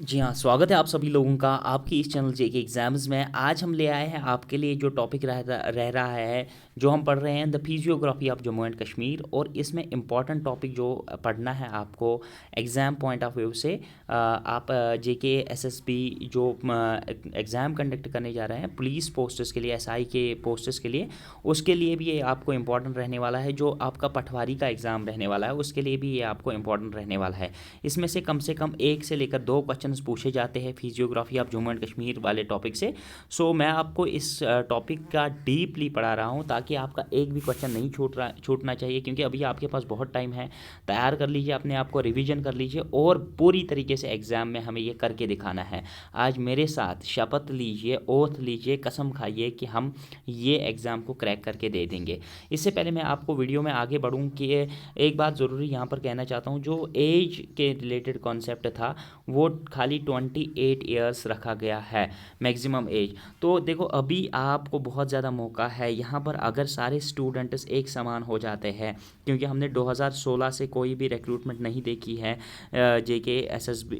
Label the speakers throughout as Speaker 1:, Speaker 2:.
Speaker 1: जी हाँ, स्वागत है आप सभी लोगों का आपकी इस चैनल जेके एग्ज़ाम्स में। आज हम ले आए हैं आपके लिए जो टॉपिक रह रहा है, जो हम पढ़ रहे हैं the physiography of Jammu and Kashmir. और इसमें इम्पॉर्टेंट टॉपिक जो पढ़ना है आपको एग्ज़ाम पॉइंट ऑफ व्यू से, आप जेके एसएसबी जो एग्ज़ाम कंडक्ट करने जा रहे हैं पुलिस पोस्ट्स के लिए, एसआई के पोस्ट्स के लिए, उसके लिए भी ये आपको इम्पॉर्टेंट रहने वाला है। जो आपका पटवारी का एग्ज़ाम रहने वाला है उसके लिए भी ये आपको इम्पॉर्टेंट रहने वाला है। इसमें से कम एक से लेकर दो क्वेश्चन पूछे जाते हैं physiography of Jammu and Kashmir वाले टॉपिक से। सो मैं आपको इस टॉपिक का डीपली पढ़ा रहा हूँ ताकि आपका एक भी क्वेश्चन नहीं छूटना चाहिए, क्योंकि अभी आपके पास बहुत टाइम है। तैयार कर लीजिए अपने आप को, रिवीजन कर लीजिए और पूरी तरीके से एग्ज़ाम में हमें ये करके दिखाना है। आज मेरे साथ शपथ लीजिए, ओथ लीजिए, कसम खाइए कि हम ये एग्ज़ाम को क्रैक करके दे देंगे। इससे पहले मैं आपको वीडियो में आगे बढ़ूँ कि एक बात ज़रूरी यहाँ पर कहना चाहता हूँ। जो एज के रिलेटेड कॉन्सेप्ट था वो खाली 28 ईयर्स रखा गया है मैक्सिमम एज। तो देखो अभी आपको बहुत ज़्यादा मौका है यहाँ पर, अगर सारे स्टूडेंट्स एक समान हो जाते हैं, क्योंकि हमने 2016 से कोई भी रिक्रूटमेंट नहीं देखी है जेके एसएसबी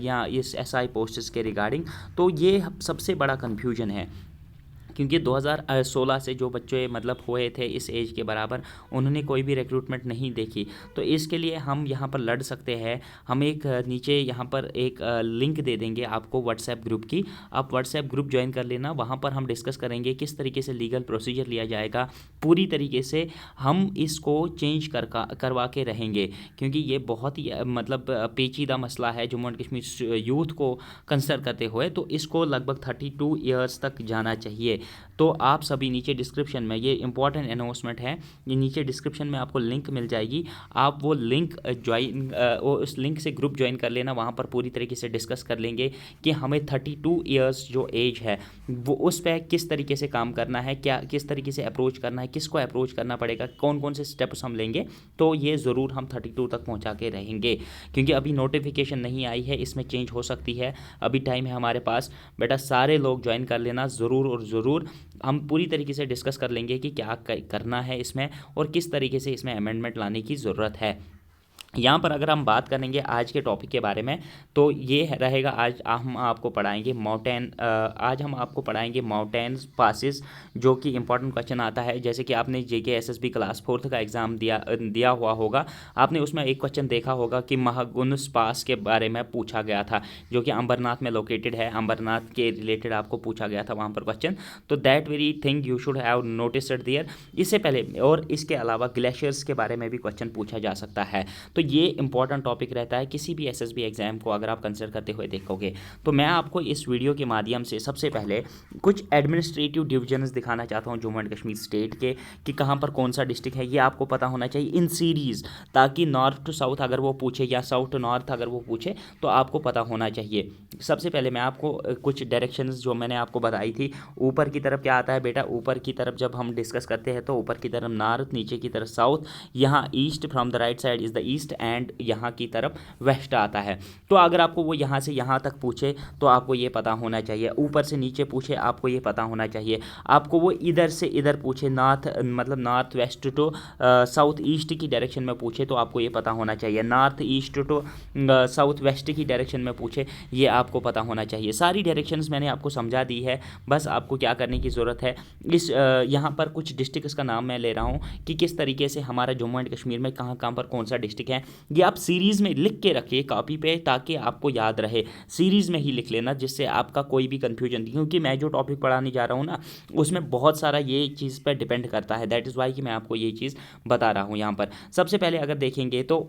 Speaker 1: या इस एसआई पोस्ट्स के रिगार्डिंग। तो ये सबसे बड़ा कन्फ्यूजन है, क्योंकि 2016 से जो बच्चे मतलब हुए थे इस एज के बराबर, उन्होंने कोई भी रिक्रूटमेंट नहीं देखी। तो इसके लिए हम यहाँ पर लड़ सकते हैं। हम एक नीचे यहाँ पर एक लिंक दे देंगे आपको व्हाट्सएप ग्रुप की, आप व्हाट्सएप ग्रुप ज्वाइन कर लेना। वहाँ पर हम डिस्कस करेंगे किस तरीके से लीगल प्रोसीजर लिया जाएगा। पूरी तरीके से हम इसको चेंज करवा के रहेंगे, क्योंकि ये बहुत ही मतलब पेचीदा मसला है जम्मू एंड कश्मीर यूथ को कंसिडर करते हुए। तो इसको लगभग 32 ईयर्स तक जाना चाहिए। तो आप सभी नीचे डिस्क्रिप्शन में, ये इंपॉर्टेंट अनाउंसमेंट है, ये नीचे डिस्क्रिप्शन में आपको लिंक मिल जाएगी। आप वो लिंक उस लिंक से ग्रुप ज्वाइन कर लेना। वहाँ पर पूरी तरीके से डिस्कस कर लेंगे कि हमें 32 ईयर्स जो एज है वो उस पर किस तरीके से काम करना है, क्या किस तरीके से अप्रोच करना है, किसको अप्रोच करना पड़ेगा, कौन कौन से स्टेप्स हम लेंगे। तो ये ज़रूर हम 32 तक पहुँचा के रहेंगे, क्योंकि अभी नोटिफिकेशन नहीं आई है, इसमें चेंज हो सकती है, अभी टाइम है हमारे पास। बेटा सारे लोग ज्वाइन कर लेना ज़रूर और ज़रूर। हम पूरी तरीके से डिस्कस कर लेंगे कि क्या करना है इसमें और किस तरीके से इसमें अमेंडमेंट लाने की ज़रूरत है। यहाँ पर अगर हम बात करेंगे आज के टॉपिक के बारे में, तो ये रहेगा आज हम आपको पढ़ाएंगे आज हम आपको पढ़ाएंगे माउंटेन्स पासिस, जो कि इंपॉर्टेंट क्वेश्चन आता है। जैसे कि आपने जेके एसएसबी क्लास 4 का एग्ज़ाम दिया हुआ होगा, आपने उसमें एक क्वेश्चन देखा होगा कि महागुंस पास के बारे में पूछा गया था, जो कि अंबरनाथ में लोकेटेड है। अंबरनाथ के रिलेटेड आपको पूछा गया था वहाँ पर क्वेश्चन। तो that very thing you should have noticed there. इससे पहले और इसके अलावा ग्लेशियर्स के बारे में भी क्वेश्चन पूछा जा सकता है। तो ये इंपॉर्टेंट टॉपिक रहता है किसी भी एसएसबी एग्जाम को अगर आप कंसिडर करते हुए देखोगे। तो मैं आपको इस वीडियो के माध्यम से सबसे पहले कुछ एडमिनिस्ट्रेटिव डिविजन्स दिखाना चाहता हूँ जम्मू एंड कश्मीर स्टेट के, कि कहाँ पर कौन सा डिस्ट्रिक्ट है, ये आपको पता होना चाहिए इन सीरीज़, ताकि नॉर्थ टू साउथ अगर वो पूछे या साउथ टू नॉर्थ अगर वो पूछे तो आपको पता होना चाहिए। सबसे पहले मैं आपको कुछ डायरेक्शंस जो मैंने आपको बताई थी, ऊपर की तरफ क्या आता है बेटा, ऊपर की तरफ जब हम डिस्कस करते हैं तो ऊपर की तरफ नॉर्थ, नीचे की तरफ साउथ, यहाँ east, from the right side is the east and यहाँ की तरफ वेस्ट आता है। तो अगर आपको वो यहाँ से यहाँ तक पूछे तो आपको ये पता होना चाहिए, ऊपर से नीचे पूछे आपको ये पता होना चाहिए, आपको वो इधर से इधर पूछे, नॉर्थ मतलब north west to south east की डायरेक्शन में पूछे तो आपको ये पता होना चाहिए, north east to south west की डायरेक्शन में पूछे ये आपको पता होना चाहिए। सारी डायरेक्शंस मैंने आपको समझा दी है, बस आपको क्या करने की ज़रूरत है, इस यहाँ पर कुछ डिस्ट्रिक्ट्स का नाम मैं ले रहा हूँ कि किस तरीके से हमारा जम्मू एंड कश्मीर में कहाँ कहाँ पर कौन सा डिस्ट्रिक्ट है। ये आप सीरीज़ में लिख के रखिए कॉपी पे, ताकि आपको याद रहे। सीरीज़ में ही लिख लेना जिससे आपका कोई भी कन्फ्यूजन नहीं, क्योंकि मैं जो टॉपिक पढ़ाने जा रहा हूँ ना उसमें बहुत सारा ये चीज़ पर डिपेंड करता है। दैट इज़ वाई कि मैं आपको ये चीज़ बता रहा हूँ यहाँ पर। सबसे पहले अगर देखेंगे तो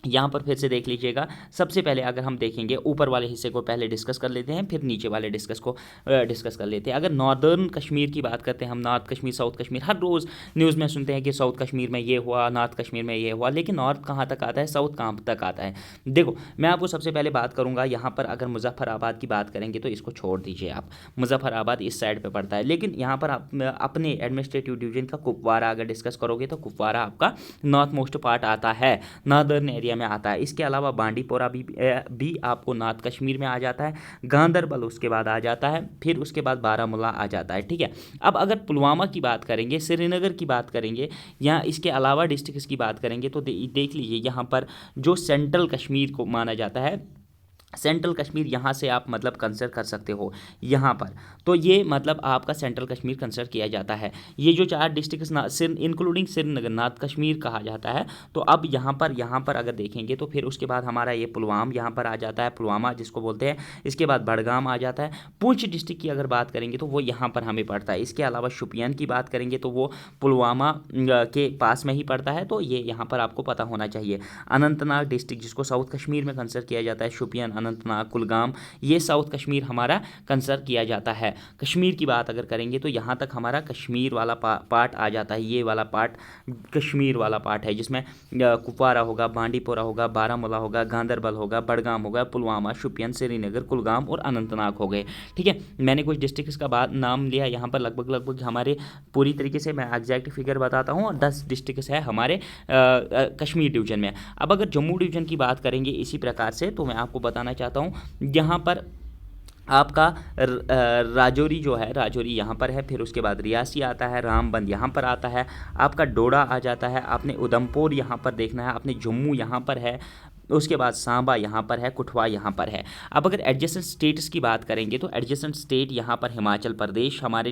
Speaker 1: यहाँ पर फिर से देख लीजिएगा। सबसे पहले अगर हम देखेंगे ऊपर वाले हिस्से को पहले डिस्कस कर लेते हैं, फिर नीचे वाले डिस्कस कर लेते हैं। अगर नॉर्दर्न कश्मीर की बात करते हैं हम, नॉर्थ कश्मीर, साउथ कश्मीर, हर रोज़ न्यूज़ में सुनते हैं कि साउथ कश्मीर में ये हुआ, नॉर्थ कश्मीर में ये हुआ, लेकिन नॉर्थ कहाँ तक आता है, साउथ कहाँ तक आता है। देखो मैं आपको सबसे पहले बात करूँगा यहाँ पर, अगर मुजफ्फराबाद की बात करेंगे तो इसको छोड़ दीजिए आप, मुजफ्फराबाद इस साइड पर पड़ता है। लेकिन यहाँ पर आप अपने एडमिनिस्ट्रेटिव डिवीजन का कुपवारा अगर डिस्कस करोगे तो कुपवारा आपका नॉर्थ मोस्ट पार्ट आता है, नॉर्दर्न एरिया में आता है। इसके अलावा बांडीपोरा भी आपको नॉर्थ कश्मीर में आ जाता है, गांदरबल उसके बाद आ जाता है, फिर उसके बाद बारामूला आ जाता है। ठीक है, अब अगर पुलवामा की बात करेंगे, श्रीनगर की बात करेंगे, या इसके अलावा डिस्ट्रिक्ट्स की बात करेंगे तो देख लीजिए यहाँ पर जो सेंट्रल कश्मीर को माना जाता है सेंट्रल कश्मीर यहाँ से आप मतलब कंसिडर कर सकते हो यहाँ पर। तो ये मतलब आपका सेंट्रल कश्मीर कंसिडर किया जाता है। ये जो 4 district including Srinagar north Kashmir कहा जाता है। तो अब यहाँ पर अगर देखेंगे तो फिर उसके बाद हमारा ये पुलवामा यहाँ पर आ जाता है, पुलवामा जिसको बोलते हैं। इसके बाद बड़गाम आ जाता है। पुंछ डिस्ट्रिक्ट की अगर बात करेंगे तो वो यहाँ पर हमें पड़ता है। इसके अलावा शुपियन की बात करेंगे तो वो पुलवामा के पास में ही पड़ता है, तो ये यहाँ पर आपको पता होना चाहिए। अनंतनाग डिस्ट्रिक्ट जिसको साउथ कश्मीर में कंसिडर किया जाता है, शुपियन, अनंतनाग, कुलगाम, ये साउथ कश्मीर हमारा कंसिडर किया जाता है। कश्मीर की बात अगर करेंगे तो यहाँ तक हमारा कश्मीर वाला पार्ट आ जाता है। ये वाला पार्ट कश्मीर वाला पार्ट है, जिसमें कुपवारा होगा, बांडीपोरा होगा, बारामूला होगा, गांदरबल होगा, बड़गाम होगा, पुलवामा, शुपियन, श्रीनगर, कुलगाम और अनंतनाग हो गए। ठीक है, मैंने कुछ डिस्ट्रिक्ट्स का नाम लिया यहाँ पर। लगभग हमारे पूरी तरीके से मैं एग्जैक्ट फिगर बताता हूँ, और 10 डिस्ट्रिक्ट्स है हमारे कश्मीर डिवीजन में। अब अगर जम्मू डिवीजन की बात करेंगे इसी प्रकार से, तो मैं आपको बताना चाहता हूँ यहाँ पर आपका राजौरी जो है, राजौरी यहाँ पर है। फिर उसके बाद रियासी आता है, रामबंद यहाँ पर आता है, आपका डोडा आ जाता है, आपने उधमपुर यहाँ पर देखना है, आपने जम्मू यहाँ पर है, उसके बाद सांबा यहाँ पर है, कठुआ यहाँ पर है। अब अगर एडजेसेंट स्टेट्स की बात करेंगे तो एडजेसेंट स्टेट यहाँ पर हिमाचल प्रदेश हमारे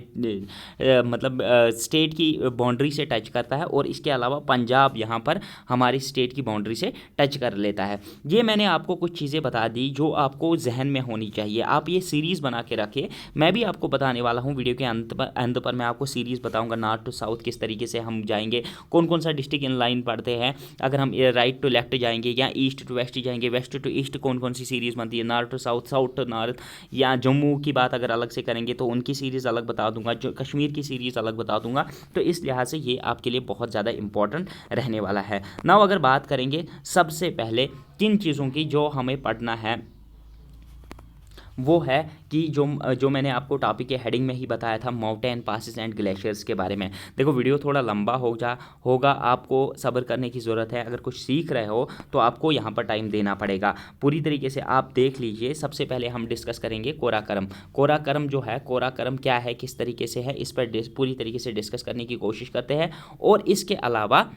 Speaker 1: मतलब स्टेट की बाउंड्री से टच करता है, और इसके अलावा पंजाब यहाँ पर हमारी स्टेट की बाउंड्री से टच कर लेता है। ये मैंने आपको कुछ चीज़ें बता दी जो आपको जहन में होनी चाहिए। आप ये सीरीज़ बना के रखें। मैं भी आपको बताने वाला हूँ वीडियो के अंत पर मैं आपको सीरीज़ बताऊँगा नॉर्थ टू साउथ किस तरीके से हम जाएंगे, कौन कौन सा डिस्ट्रिक्ट इन लाइन पढ़ते हैं, अगर हम राइट टू लेफ्ट जाएंगे या ईस्ट टू वेस्ट जाएंगे, वेस्ट टू ईस्ट कौन कौन सी सीरीज़ बनती है, north to south, south to north, या जम्मू की बात अगर अलग से करेंगे तो उनकी सीरीज़ अलग बता दूंगा, जो कश्मीर की सीरीज़ अलग बता दूंगा। तो इस लिहाज से ये आपके लिए बहुत ज़्यादा इंपॉर्टेंट रहने वाला है। नाउ अगर बात करेंगे सबसे पहले किन चीज़ों की जो हमें पढ़ना है, वो है कि जो मैंने आपको टॉपिक के हेडिंग में ही बताया था, माउंटेन पासिस एंड ग्लेशियर्स के बारे में। देखो वीडियो थोड़ा लंबा होगा, आपको सब्र करने की ज़रूरत है। अगर कुछ सीख रहे हो तो आपको यहाँ पर टाइम देना पड़ेगा। पूरी तरीके से आप देख लीजिए। सबसे पहले हम डिस्कस करेंगे कोराकरम। कोराकरम जो है, कोराकरम क्या है, किस तरीके से है, इस पर पूरी तरीके से डिस्कस करने की कोशिश करते हैं। और इसके अलावा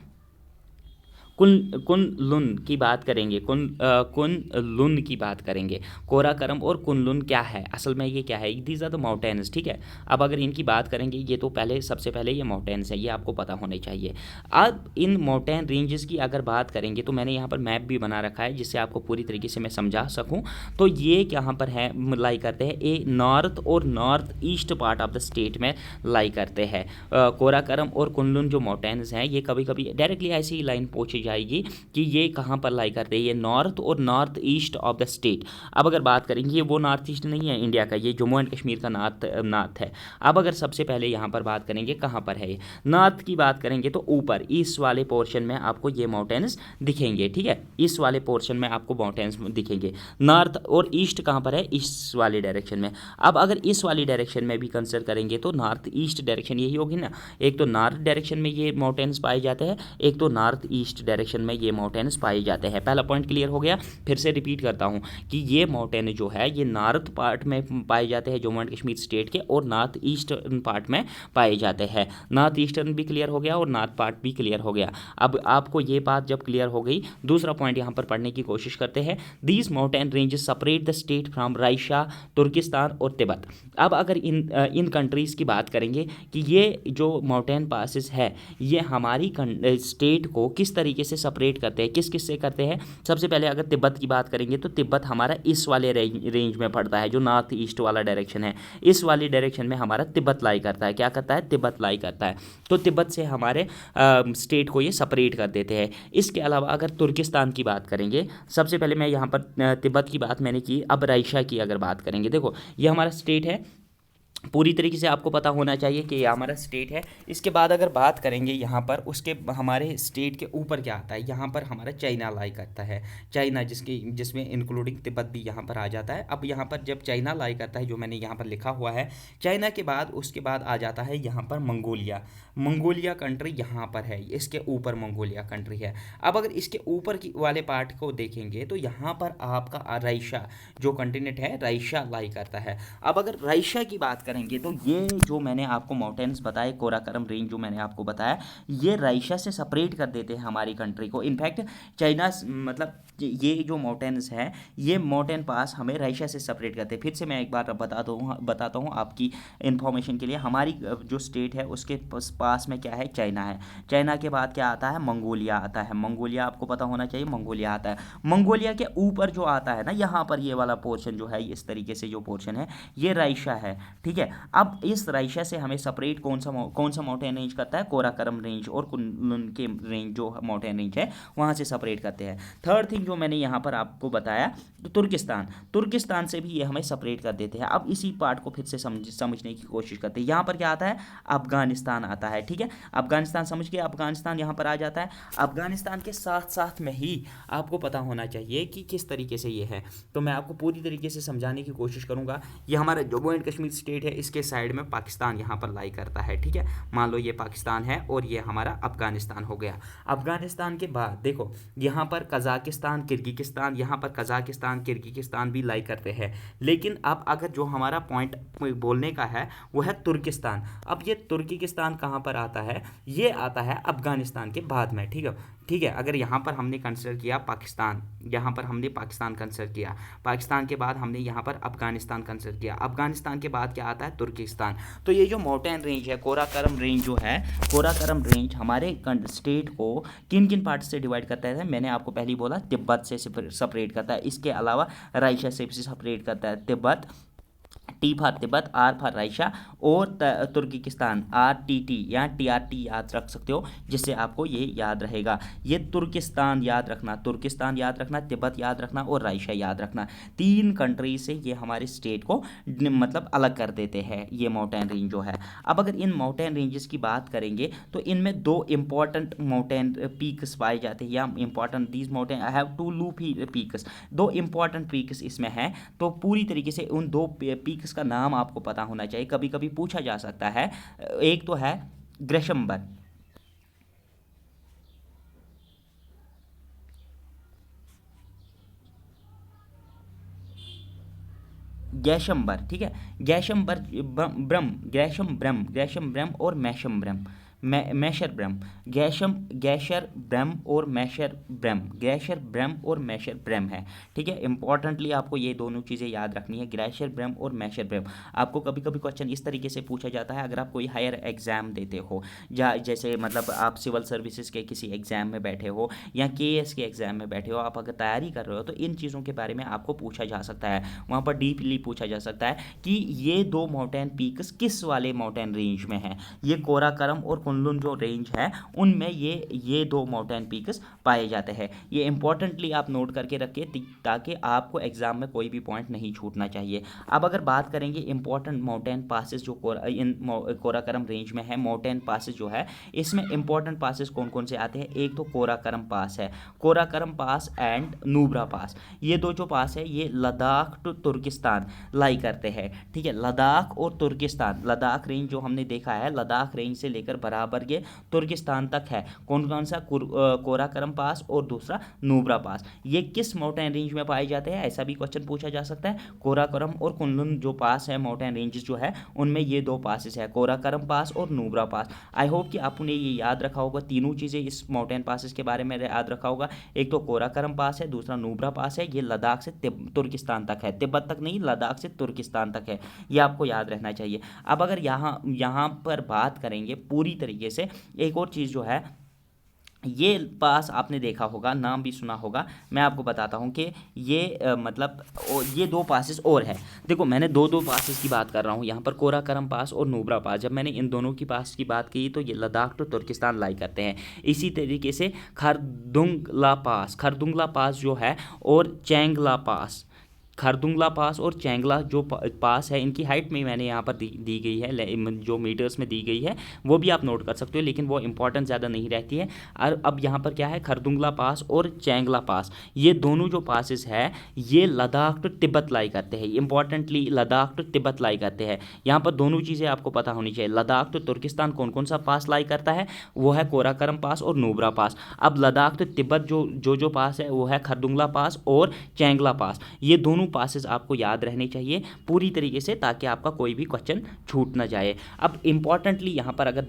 Speaker 1: कुन लुन की बात करेंगे, कुन लुन की बात करेंगे। कोराकरम और कुनलुन क्या है, असल में ये क्या है, दीज आर द माउंटेन्स। ठीक है, अब अगर इनकी बात करेंगे, ये तो सबसे पहले ये माउंटेन्स है, ये आपको पता होने चाहिए। अब इन माउंटेन रेंजेस की अगर बात करेंगे तो मैंने यहाँ पर मैप भी बना रखा है जिससे आपको पूरी तरीके से मैं समझा सकूँ। तो ये यहाँ पर है, लाई करते हैं, ए नॉर्थ और north east part of the state में लाई करते हैं। कोराकरम और कुनलुन जो माउंटेन्स हैं, ये कभी कभी डायरेक्टली ऐसी ही लाइन पहुँची जाएगी कि ये कहाँ पर लाई करते हैं, ये नॉर्थ और north east of the state. अब अगर बात करेंगे, ये वो नॉर्थ ईस्ट नहीं है इंडिया का, ये जम्मू एंड कश्मीर का नॉर्थ है। अब अगर सबसे पहले यहाँ पर बात करेंगे कहाँ पर है, नॉर्थ की बात करेंगे तो ऊपर ईस्ट वाले पोर्शन में आपको ये माउंटेन्स दिखेंगे। ठीक है, ईस्ट वाले पोर्शन में आपको माउंटेन्स दिखेंगे। नॉर्थ और ईस्ट कहाँ पर है, ईस्ट वाले डायरेक्शन में। अब अगर इस वाली डायरेक्शन में भी कंसिडर करेंगे तो नॉर्थ ईस्ट डायरेक्शन यही होगी ना, एक तो नॉर्थ डायरेक्शन में ये माउंटेन्स पाए जाते हैं, एक तो नॉर्थ ईस्ट डायरेक्शन में ये माउंटेन्स पाए जाते हैं। पहला पॉइंट क्लियर हो गया। फिर से रिपीट करता हूँ कि ये माउंटेन जो है ये नॉर्थ पार्ट में पाए जाते हैं जम्मू एंड कश्मीर स्टेट के, और नॉर्थ ईस्टर्न पार्ट में पाए जाते हैं। नॉर्थ ईस्टर्न भी क्लियर हो गया और नॉर्थ पार्ट भी क्लियर हो गया। अब आपको ये बात जब क्लियर हो गई, दूसरा पॉइंट यहाँ पर पढ़ने की कोशिश करते हैं। These mountain ranges separate the state from Russia, Turkistan और तिब्बत। अब अगर इन कंट्रीज़ की बात करेंगे कि ये जो माउंटेन पासिस है ये हमारी स्टेट को किस तरीके से सेपरेट करते हैं, किस से करते हैं। सबसे पहले अगर तिब्बत की बात करेंगे तो तिब्बत हमारा इस वाले रेंज में पड़ता है, जो नॉर्थ ईस्ट वाला डायरेक्शन है। इस वाली डायरेक्शन में हमारा तिब्बत लाई करता है। क्या करता है, तिब्बत लाई करता है। तो तिब्बत से हमारे स्टेट को ये सेपरेट कर देते हैं। इसके अलावा अगर तुर्किस्तान की बात करेंगे, सबसे पहले मैं यहाँ पर तिब्बत की बात मैंने की, अब राइशा की अगर बात करेंगे, देखो ये हमारा स्टेट है, पूरी तरीके से आपको पता होना चाहिए कि ये हमारा स्टेट है। इसके बाद अगर बात करेंगे यहाँ पर, उसके हमारे स्टेट के ऊपर क्या आता है, यहाँ पर हमारा चाइना लाई करता है। चाइना जिसमें इंक्लूडिंग तिब्बत भी यहाँ पर आ जाता है। अब यहाँ पर जब चाइना लाई करता है, जो मैंने यहाँ पर लिखा हुआ है, चाइना के बाद उसके बाद आ जाता है यहाँ पर मंगोलिया कंट्री यहाँ पर है, इसके ऊपर मंगोलिया कंट्री है। अब अगर इसके ऊपर की वाले पार्ट को देखेंगे तो यहाँ पर आपका राइशा जो कंटिनेंट है, राइशा लाई करता है। अब अगर राइशा की बात करेंगे तो ये जो मैंने आपको माउंटेन्स बताए, कोराकोरम रेंज जो मैंने आपको बताया, ये रशिया से सेपरेट कर देते हैं हमारी कंट्री को। इनफैक्ट चाइना मतलब ये जो माउंटेन्स हैं, ये माउंटेन पास हमें रशिया से सेपरेट करते हैं। फिर से मैं एक बार बताता हूँ आपकी इन्फॉर्मेशन के लिए। हमारी जो स्टेट है उसके पास में क्या है, चाइना है। चाइना के बाद क्या आता है, मंगोलिया आता है। मंगोलिया आपको पता होना चाहिए, मंगोलिया आता है। मंगोलिया के ऊपर जो आता है ना, यहाँ पर ये वाला पोर्शन जो है, इस तरीके से जो पोर्शन है, ये रशिया है, ठीक है। अब इस रशिया से हमें सेपरेट कौन सा माउंटेन रेंज करता है, कोराकोरम रेंज और कुनलुन के रेंज जो माउंटेन रेंज है वहाँ से सेपरेट करते हैं। थर्ड थिंग जो मैंने यहाँ पर आपको बताया, तो तुर्किस्तान से भी ये हमें सेपरेट कर देते हैं। अब इसी पार्ट को फिर से समझने की कोशिश करते हैं। यहाँ पर क्या आता है, अफगानिस्तान आता है, ठीक है। अफगानिस्तान समझ गए, अफगानिस्तान यहाँ पर आ जाता है। अफगानिस्तान के साथ साथ में ही आपको पता होना चाहिए कि किस तरीके से ये है, तो मैं आपको पूरी तरीके से समझाने की कोशिश करूँगा। ये हमारा जम्मू एंड कश्मीर स्टेट है, इसके साइड में पाकिस्तान यहाँ पर लाई करता है, ठीक है। मान लो ये पाकिस्तान है और ये हमारा अफगानिस्तान हो गया। अफगानिस्तान के बाद देखो यहाँ पर कजाकिस्तान, किर्गिस्तान, यहाँ पर कजाकिस्तान, किर्गिस्तान भी लाई करते हैं। लेकिन अब अगर जो हमारा पॉइंट बोलने का है वो है तुर्किस्तान। अब ये तुर्किस्तान कहाँ पर आता है, ये आता है अफगानिस्तान के बाद में, ठीक है। अगर यहाँ पर हमने कंसिडर किया पाकिस्तान, यहाँ पर हमने पाकिस्तान कंसिडर किया, पाकिस्तान के बाद हमने यहाँ पर अफगानिस्तान कंसिडर किया, अफगानिस्तान के बाद क्या आता है, तुर्किस्तान। तो ये जो माउंटेन रेंज है, कोराकोरम रेंज जो है, कोराकोरम रेंज हमारे स्टेट को किन किन पार्ट से डिवाइड करता है, मैंने आपको पहले बोला तिब्बत से सेपरेट करता है। इसके अलावा रशिया से भी सेपरेट करता है। Tibet, T for Tibet, R for Russia, और तुर्किस्तान, RTT या TRT याद रख सकते हो, जिससे आपको ये याद रहेगा। ये तुर्किस्तान याद रखना, तिब्बत याद रखना और रशिया याद रखना। 3 कंट्री से ये हमारे स्टेट को मतलब अलग कर देते हैं ये माउंटेन रेंज जो है। अब अगर इन माउंटेन रेंजेस की बात करेंगे तो इनमें 2 इंपॉर्टेंट माउंटेन पीक्स पाए जाते हैं, या important these mountain I have 2 Luffy peaks, 2 important peaks इसमें हैं। तो पूरी तरीके से उन 2 पीक्स का नाम आपको पता होना चाहिए, कभी कभी पूछा जा सकता है। एक तो है ग्रेशमबर्ग, गैशमबर्ग, ठीक है। ग्रेशम ब्रम और मैशम ब्रम, मैशर ब्रम, गैशर ब्रम और मैशर ब्रम, ग्रेशर ब्रम और मैशर ब्रम है, ठीक है। इंपॉर्टेंटली आपको ये दोनों चीज़ें याद रखनी है, ग्रेशर ब्रम और मैशर ब्रम। आपको कभी कभी क्वेश्चन इस तरीके से पूछा जाता है, अगर आप कोई हायर एग्जाम देते हो, जैसे मतलब आप सिविल सर्विसेज के किसी एग्जाम में बैठे हो या KS के एग्जाम में बैठे हो, आप अगर तैयारी कर रहे हो तो इन चीज़ों के बारे में आपको पूछा जा सकता है। वहाँ पर डीपली पूछा जा सकता है कि ये 2 माउंटेन पीक्स किस वाले माउंटेन रेंज में है। ये कोराकोरम और कुनलुन जो रेंज है उनमें ये 2 माउंटेन पीक्स पाए जाते हैं। ये इंपॉर्टेंटली आप नोट करके रखिए ताकि आपको एग्जाम में कोई भी पॉइंट नहीं छूटना चाहिए। अब अगर बात करेंगे इंपॉर्टेंट माउंटेन पासेस जो कोराकोरम रेंज में है, माउंटेन पासेस जो है, इसमें इंपॉर्टेंट पासेस कौन कौन से आते हैं। एक तो कोराकोरम पास है, कोराकोरम पास एंड नुब्रा पास। ये 2 जो पास है ये लद्दाख टू तुर्किस्तान लाई करते हैं, ठीक है। लद्दाख और तुर्किस्तान, लद्दाख रेंज जो हमने देखा है, लद्दाख रेंज से लेकर बराबर ये तुर्किस्तान तक है। कौन कौन सा, कोराकोरम पास और दूसरा नुब्रा पास। ये किस माउंटेन रेंज में पाए जाते हैं, ऐसा भी क्वेश्चन पूछा जा सकता है। कोराकोरम और कुनलुन जो पास है, माउंटेन रेंजेस जो है, उनमें ये 2 पासेस है, कोराकोरम पास और नुब्रा पास। आई होप कि आपने ये याद रखा होगा, तीनों चीज़ें इस माउंटेन पासेस के बारे में याद रखा होगा। एक तो कोराकोरम पास है, दूसरा नुब्रा पास है, ये लद्दाख से तुर्किस्तान तक है, तिब्बत तक नहीं, लद्दाख से तुर्किस्तान तक है, ये आपको याद रहना चाहिए। अब अगर यहाँ पर बात करेंगे पूरी तरीके से, एक और चीज़ जो है, ये पास आपने देखा होगा, नाम भी सुना होगा, मैं आपको बताता हूँ कि ये मतलब ये 2 पासेस और है। देखो मैंने दो पासेस की बात कर रहा हूँ यहाँ पर, कोराकोरम पास और नुब्रा पास। जब मैंने इन दोनों की पास की बात की तो ये लद्दाख टू तुर्किस्तान लाई करते हैं। इसी तरीके से खरदुंगला पास जो है और चैंगला पास, खरदुंगला पास और चैंगला जो पास है, इनकी हाइट में मैंने यहाँ पर दी गई है, जो मीटर्स में दी गई है वो भी आप नोट कर सकते हो, लेकिन वो इंपॉर्टेंट ज़्यादा नहीं रहती है। और अब यहाँ पर क्या है, खरदुंगला पास और चैंगला पास, ये दोनों जो पासेस है ये लद्दाख टू तिब्बत लाई करते हैं। इंपॉर्टेंटली लद्दाख टू तिब्बत लाई करते हैं। यहाँ पर दोनों चीज़ें आपको पता होनी चाहिए। लद्दाख टू तुर्किस्तान कौन कौन सा पास लाई करता है, वो है कोराकोरम पास और नुब्रा पास। अब लद्दाख टू तिब्बत जो पास है वो है खरदुंगला पास और चैंगला पास। ये दोनों पासेस आपको याद रहने चाहिए पूरी तरीके से, ताकि आपका कोई भी क्वेश्चन छूट ना जाए। अब इंपॉर्टेंटली यहाँ पर अगर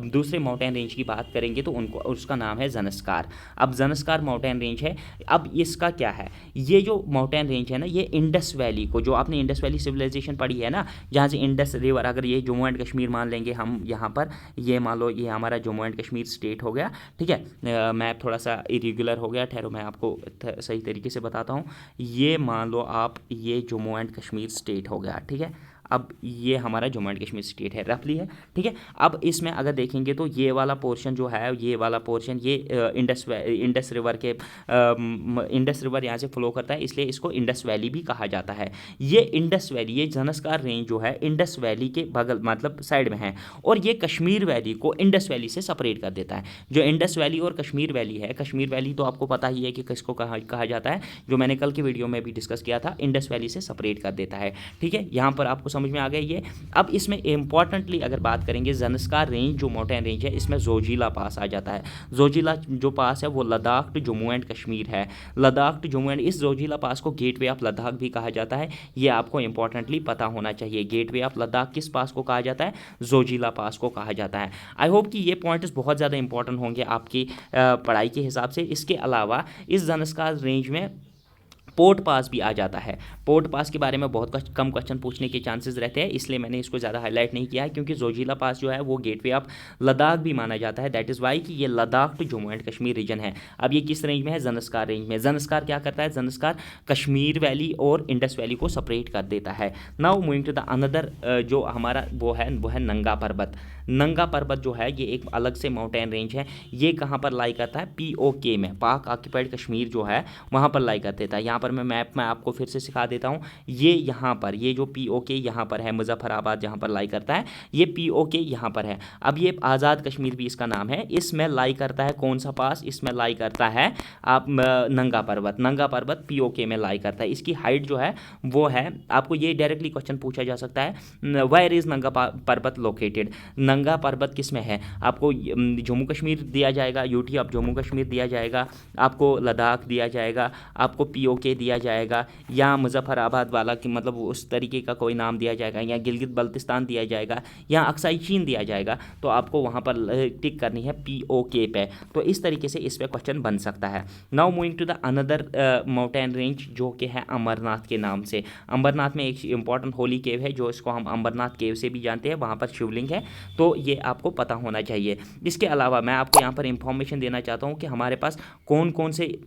Speaker 1: दूसरे माउंटेन रेंज की बात करेंगे तो उसका नाम है ज़नस्कार। अब ज़नस्कार माउंटेन रेंज है। अब इसका क्या है, ये जो माउंटेन रेंज है ना, ये इंडस वैली को, जो आपने इंडस वैली सिविलाइजेशन पढ़ी है ना, जहाँ से इंडस रिवर, अगर ये जम्मू एंड कश्मीर मान लेंगे हम यहाँ पर, ये मान लो ये हमारा जम्मू एंड कश्मीर स्टेट हो गया, ठीक है। मैप थोड़ा सा इरेगुलर हो गया, ठहरो मैं आपको सही तरीके से बताता हूँ। ये मान लो आप, ये जम्मू एंड कश्मीर स्टेट हो गया, ठीक है। अब ये हमारा जम्मू एंड कश्मीर स्टेट है, रफली है, ठीक है। अब इसमें अगर देखेंगे तो ये वाला पोर्शन जो है, ये वाला पोर्शन, ये इंडस रिवर यहाँ से फ्लो करता है, इसलिए इसको इंडस वैली भी कहा जाता है। ये इंडस वैली, ये ज़नस्कार रेंज जो है इंडस वैली के बगल मतलब साइड में है, और ये कश्मीर वैली को इंडस वैली से सेपरेट कर देता है। जो इंडस वैली और कश्मीर वैली है, कश्मीर वैली तो आपको पता ही है कि किसको कहा जाता है, जो मैंने कल की वीडियो में भी डिस्कस किया था, इंडस वैली से सेपरेट कर देता है, ठीक है। यहाँ पर आपको समझ में आ गया ये। अब इसमें इंपॉर्टेंटली अगर बात करेंगे, ज़नस्कार रेंज जो माउंटेन रेंज है, इसमें जोजिला पास आ जाता है। जोजिला जो पास है वो लद्दाख टू जम्मू एंड कश्मीर है, लद्दाख टू जम्मू एंड, इस जोजिला पास को गेटवे ऑफ लद्दाख भी कहा जाता है। ये आपको इंपॉर्टेंटली पता होना चाहिए। गेटवे ऑफ लद्दाख किस पास को कहा जाता है, जोजिला पास को कहा जाता है। आई होप कि ये पॉइंट्स बहुत ज़्यादा इंपॉर्टेंट होंगे आपकी पढ़ाई के हिसाब से। इसके अलावा इस ज़नस्कार रेंज में पोर्ट पास भी आ जाता है। पोर्ट पास के बारे में बहुत कम क्वेश्चन पूछने के चांसेस रहते हैं, इसलिए मैंने इसको ज़्यादा हाईलाइट नहीं किया है, क्योंकि जोजिला पास जो है वो गेटवे ऑफ लद्दाख भी माना जाता है। दैट इज़ वाई कि ये Ladakh to Jammu and Kashmir region है। अब ये किस रेंज में है, ज़नस्कार रेंज में। ज़नस्कार क्या करता है, ज़नस्कार कश्मीर वैली और इंडस वैली को सेपरेट कर देता है। Now moving to the another, जो हमारा वो है नंगा पर्वत। नंगा पर्वत जो है ये एक अलग से माउंटेन रेंज है। ये कहाँ पर लाई करता है, POK में, पाक ऑक्यूपाइड कश्मीर जो है वहाँ पर लाई कर देता है। यहाँ पर मैं मैप में आपको फिर से सिखा देता हूँ। ये यहाँ पर, ये जो POK यहाँ पर है, मुजफ्फराबाद जहाँ पर लाई करता है, ये POK यहाँ पर है। अब ये आज़ाद कश्मीर भी इसका नाम है। इसमें लाई करता है कौन सा पास, इसमें लाई करता है आप नंगा पर्वत। नंगा पर्वत POK में लाई करता है। इसकी हाइट जो है वो है, आपको ये डायरेक्टली क्वेश्चन पूछा जा सकता है, वेयर इज़ नंगा पर्वत लोकेटेड। नंगा पर्वत किस में है, आपको जम्मू कश्मीर दिया जाएगा, UT ऑफ जम्मू कश्मीर दिया जाएगा, आपको लद्दाख दिया जाएगा, आपको POK दिया जाएगा, या मुजफ्फराबाद वाला कि मतलब उस तरीके का कोई नाम दिया जाएगा, या गिलगित बल्तिस्तान दिया जाएगा, या अक्साई चीन दिया जाएगा। तो आपको वहाँ पर टिक करनी है POK पे। तो इस तरीके से इस पर क्वेश्चन बन सकता है। Now moving to the another mountain range जो कि है अमरनाथ के नाम से। अमरनाथ में एक इंपॉर्टेंट होली केव है, जो इसको हम अमरनाथ केव से भी जानते हैं, वहाँ पर शिवलिंग है, तो ये आपको पता होना चाहिए। इसके अलावा मैं आपको यहाँ पर इंफॉर्मेशन देना चाहता हूँ कि हमारे पास कौन कौन से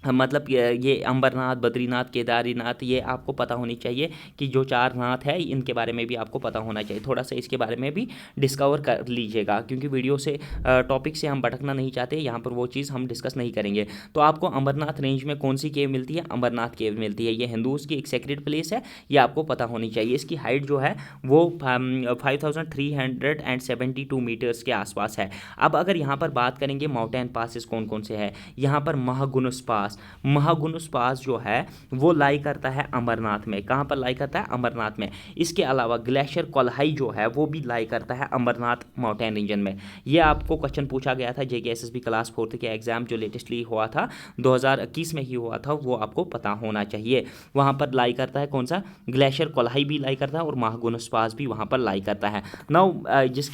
Speaker 1: मतलब ये अम्बरनाथ, बद्रीनाथ, केदारीनाथ, ये आपको पता होनी चाहिए कि जो 4 नाथ है इनके बारे में भी आपको पता होना चाहिए। थोड़ा सा इसके बारे में भी डिस्कवर कर लीजिएगा, क्योंकि वीडियो से टॉपिक से हम भटकना नहीं चाहते, यहाँ पर वो चीज़ हम डिस्कस नहीं करेंगे। तो आपको अमरनाथ रेंज में कौन सी केव मिलती है, अमरनाथ केव मिलती है। ये हिंदूज़ की एक सेक्रेट प्लेस है, ये आपको पता होनी चाहिए। इसकी हाइट जो है वो 5372 मीटर्स के आसपास है। अब अगर यहाँ पर बात करेंगे माउंटेन पासिस कौन कौन से हैं, यहाँ पर महागुनुस पास। महागुनुस पास जो है वो लाई करता है अमरनाथ में। कहाँ पर लाई करता है, अमरनाथ में। इसके अलावा ग्लेशियर कोल्हाई जो है वो भी लाई करता है अमरनाथ माउंटेन रीजन में। ये आपको क्वेश्चन पूछा गया था JK SSB क्लास 4 के एग्जाम जो लेटेस्टली हुआ था 2021 में ही हुआ था, वो आपको पता होना चाहिए। वहाँ पर लाई करता है कौन सा, ग्लेशियर कोल्हाई भी लाई करता है, और महागुनुस पास भी वहाँ पर लाई करता है। नाउ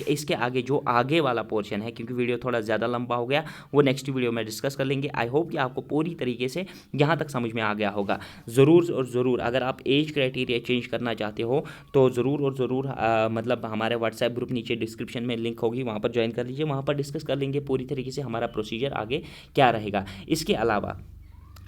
Speaker 1: इसके आगे जो आगे वाला पोर्शन है, क्योंकि वीडियो थोड़ा ज़्यादा लंबा हो गया, वो नेक्स्ट वीडियो में डिस्कस कर लेंगे। आई होप कि आपको पूरी तरीके से यहाँ तक समझ में आ गया होगा। ज़रूर और ज़रूर अगर आप एज क्राइटेरिया चेंज करना चाहते हो तो ज़रूर और ज़रूर मतलब हमारे व्हाट्सएप ग्रुप नीचे डिस्क्रिप्शन में लिंक होगी, वहाँ पर ज्वाइन कर लीजिए। वहाँ पर डिस्कस कर लेंगे पूरी तरीके से हमारा प्रोसीजर आगे क्या रहेगा। इसके अलावा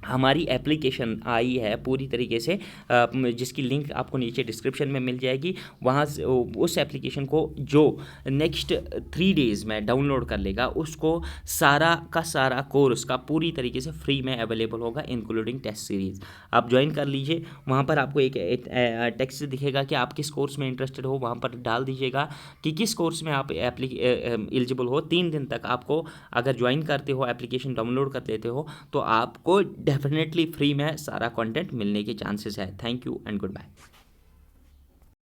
Speaker 1: हमारी एप्लीकेशन आई है पूरी तरीके से, जिसकी लिंक आपको नीचे डिस्क्रिप्शन में मिल जाएगी। वहाँ से उस एप्लीकेशन को जो नेक्स्ट 3 डेज़ में डाउनलोड कर लेगा, उसको सारा का सारा कोर्स का पूरी तरीके से फ्री में अवेलेबल होगा, इंक्लूडिंग टेस्ट सीरीज़। आप ज्वाइन कर लीजिए। वहाँ पर आपको एक टेक्स्ट दिखेगा कि आप किस कोर्स में इंटरेस्टेड हो, वहाँ पर डाल दीजिएगा कि किस कोर्स में आप एलिजिबल हो। 3 दिन तक आपको अगर ज्वाइन करते हो, एप्लीकेशन डाउनलोड कर लेते हो, तो आपको डेफिनेटली फ्री में सारा कंटेंट मिलने के चांसेस है। Thank you and good bye.